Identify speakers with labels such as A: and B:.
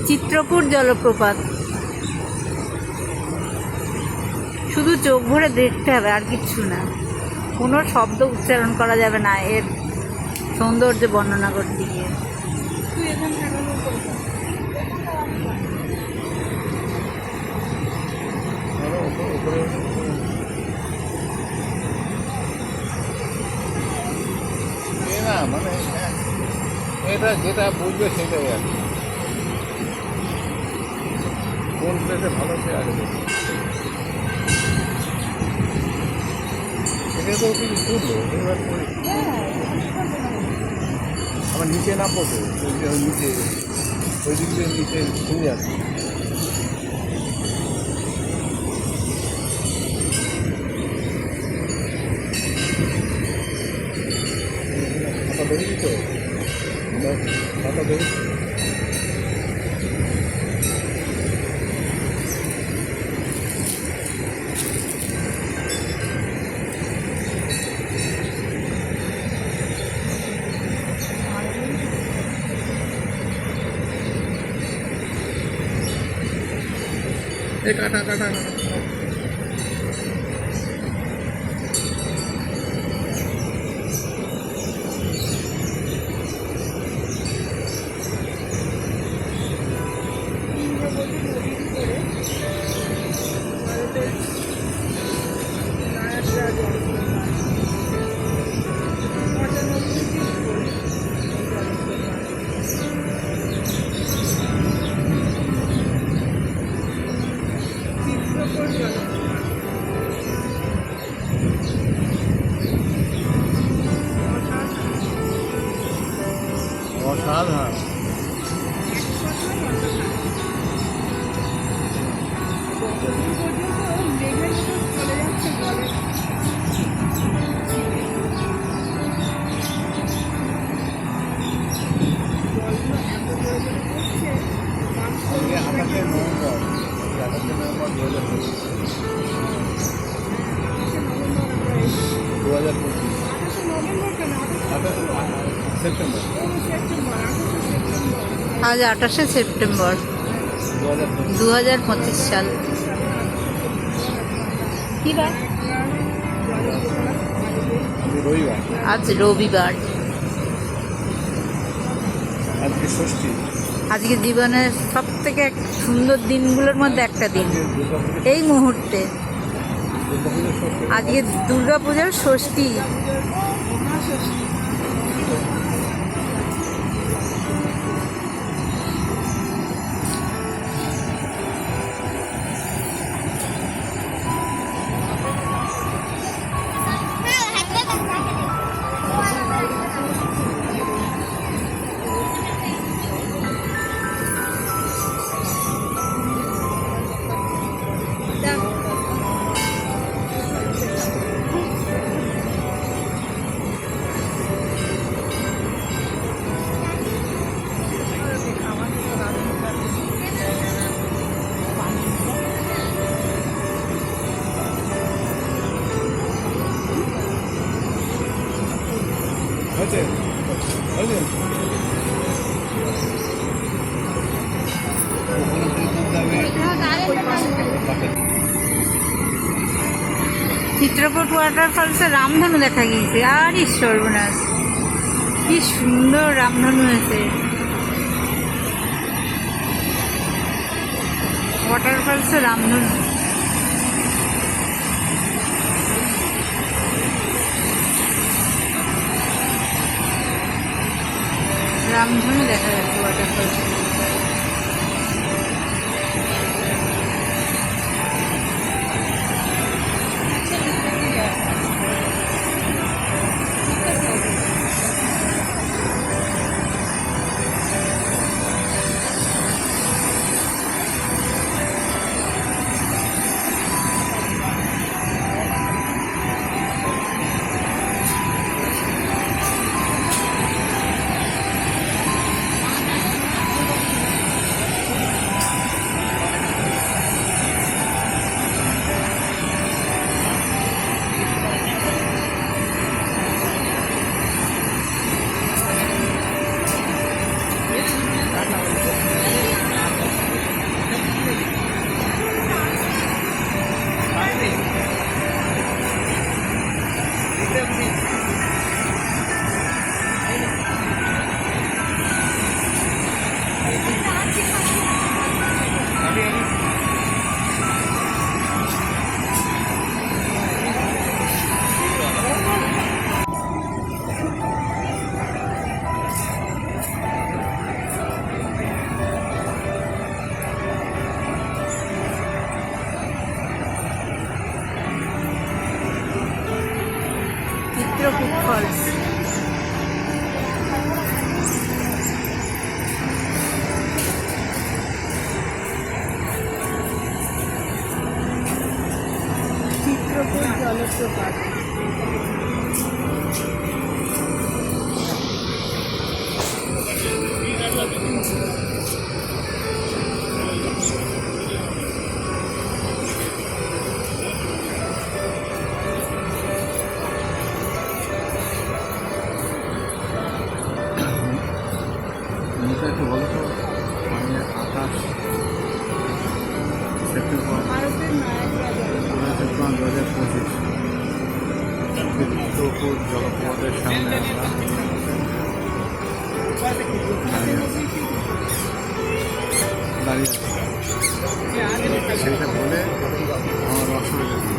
A: চিত্রকূট জলপ্রপাত। শুধু চোখ ভরে দেখতে হবে, আর কিচ্ছু না। কোনো শব্দ উচ্চারণ করা যাবে না এর সৌন্দর্য বর্ণনা করতে গিয়ে।
B: মানে এটা যেটা বুঝবে সেটাই আর কি। কোন প্লেসে ভালো সে আগে দেখবে। এটা তো কিছু তুললো এবার আমার নিচে না পড়ে নিচে ওই দিক দিয়ে নিচে শুনে আছে। খাতা দেখি তো খাতা দেখি। কাটা কাটা অসাধারণ।
A: আজ 28শে সেপ্টেম্বর 2025 সাল। কি বার? আজ রবিবার। আজকে জীবনের সব থেকে সুন্দর দিনগুলোর মধ্যে একটা দিন এই মুহূর্তে। আজকে দুর্গাপূজার ষষ্ঠী। চিত্রকূট ওয়াটারফলসে রামধনু দেখা গিয়েছে। আর সর্বনাশ, কি সুন্দর রামধনু হয়েছে। ওয়াটারফলসে রামধনু। রামধনু দেখা যাচ্ছে ওয়াটারফলসে। জলপ্রপাত।
B: নিচে একটু বলো তো মানে 28 সেপ্টেম্বর
A: ভারতের নায়াগ্রা জলপ্রপাত।
B: 2025 চিত্রকূট জলপ্রপাতের সামনে আমরা দাঁড়িয়ে আছি। সেইটা বলে আমার রস হয়ে গেছে।